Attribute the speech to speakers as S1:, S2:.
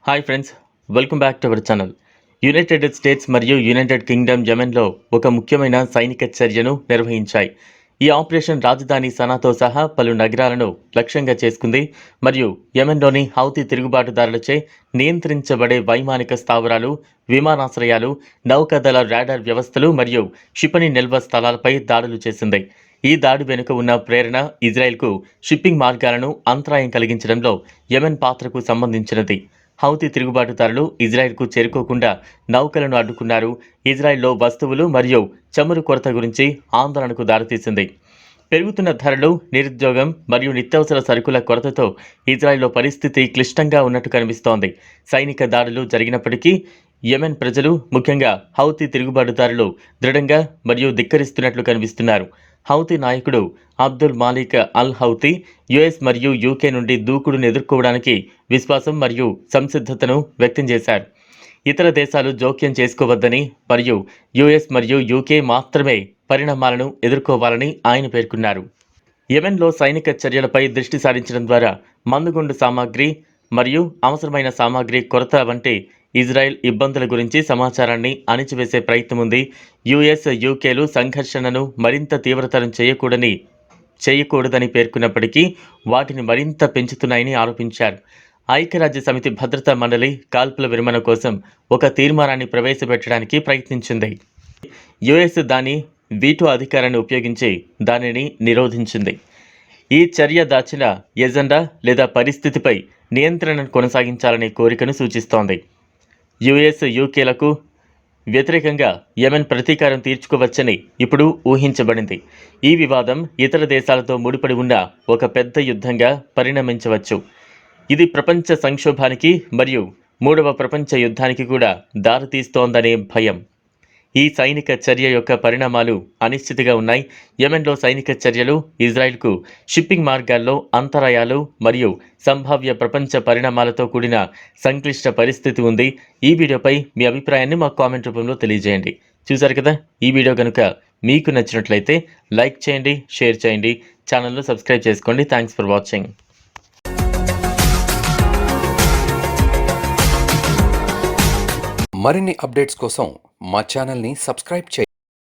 S1: Hi friends, welcome back to our channel. United states మరియు United Kingdom యెమెన్లో ఒక ముఖ్యమైన సైనిక చర్యను నిర్వహించాయి. ఈ ఆపరేషన్ రాజధాని సనాతో సహా పలు నగరాలను లక్ష్యంగా చేసుకుంది మరియు యెమెన్లోని హౌతీ తిరుగుబాటుదారులచే నియంత్రించబడే వైమానిక స్థావరాలు, విమానాశ్రయాలు, నౌకాదళ రాడార్ వ్యవస్థలు మరియు క్షిపణి నిల్వ స్థలాలపై దాడులు చేసింది. ఈ దాడి వెనుక ఉన్న ప్రేరణ ఇజ్రాయెల్కు షిప్పింగ్ మార్గాలను అంతరాయం కలిగించడంలో యెమెన్ పాత్రకు సంబంధించినది. హౌతీ తిరుగుబాటుదారులు ఇజ్రాయెల్కు చేరుకోకుండా నౌకలను అడ్డుకున్నారు. ఇజ్రాయెల్లో వస్తువులు మరియు చమురు కొరత గురించి ఆందోళనకు దారితీసింది. పెరుగుతున్న ధరలు, నిరుద్యోగం మరియు నిత్యావసర సరుకుల కొరతతో ఇజ్రాయెల్లో పరిస్థితి క్లిష్టంగా ఉన్నట్టు కనిపిస్తోంది. సైనిక దాడులు జరిగినప్పటికీ యెమెన్ ప్రజలు, ముఖ్యంగా హౌతీ తిరుగుబాటుదారులు దృఢంగా మరియు ధిక్కరిస్తున్నట్లు కనిపిస్తున్నారు. హౌతీ నాయకుడు అబ్దుల్ మాలిక్ అల్ హౌతీ యుఎస్ మరియు యూకే నుండి దూకుడును ఎదుర్కోవడానికి విశ్వాసం మరియు సంసిద్ధతను వ్యక్తం చేశారు. ఇతర దేశాలు జోక్యం చేసుకోవద్దని మరియు యుఎస్ మరియు యూకే మాత్రమే పరిణామాలను ఎదుర్కోవాలని ఆయన పేర్కొన్నారు. యెమెన్లో సైనిక చర్యలపై దృష్టి సారించడం ద్వారా మందుగుండు సామాగ్రి మరియు అవసరమైన సామాగ్రి కొరత వంటి ఇజ్రాయెల్ ఇబ్బందుల గురించి సమాచారాన్ని అణిచివేసే ప్రయత్నం ఉంది. యుఎస్, యూకేలు సంఘర్షణను మరింత తీవ్రతరం చేయకూడదని పేర్కొన్నప్పటికీ వాటిని మరింత పెంచుతున్నాయని ఆరోపించారు. ఐక్యరాజ్య సమితి భద్రతా మండలి కాల్పుల విరమణ కోసం ఒక తీర్మానాన్ని ప్రవేశపెట్టడానికి ప్రయత్నించింది. యుఎస్ దాని వీటో అధికారాన్ని ఉపయోగించి దానిని నిరోధించింది. ఈ చర్య దాచిన ఎజెండా లేదా పరిస్థితిపై నియంత్రణను కొనసాగించాలనే కోరికను సూచిస్తోంది. యుఎస్, యూకేలకు వ్యతిరేకంగా యెమెన్ ప్రతీకారం తీర్చుకోవచ్చని ఇప్పుడు ఊహించబడింది. ఈ వివాదం ఇతర దేశాలతో ముడిపడి ఉన్న ఒక పెద్ద యుద్ధంగా పరిణమించవచ్చు. ఇది ప్రపంచ సంక్షోభానికి మరియు మూడవ ప్రపంచ యుద్ధానికి కూడా దారితీస్తోందనే భయం. ఈ సైనిక చర్య యొక్క పరిణామాలు అనిశ్చితిగా ఉన్నాయి. యెమెన్లో సైనిక చర్యలు ఇజ్రాయెల్కు షిప్పింగ్ మార్గాల్లో అంతరాయాలు మరియు సంభావ్య ప్రపంచ పరిణామాలతో కూడిన సంక్లిష్ట పరిస్థితి ఉంది. ఈ వీడియోపై మీ అభిప్రాయాన్ని మా కామెంట్ రూపంలో తెలియజేయండి. చూసారు కదా, ఈ వీడియో కనుక మీకు నచ్చినట్లయితే లైక్ చేయండి, షేర్ చేయండి, ఛానల్ను సబ్స్క్రైబ్ చేసుకోండి. Thanks for watching.
S2: మరిన్ని అప్డేట్స్ కోసం మా ఛానల్ని సబ్స్క్రైబ్ చేయండి.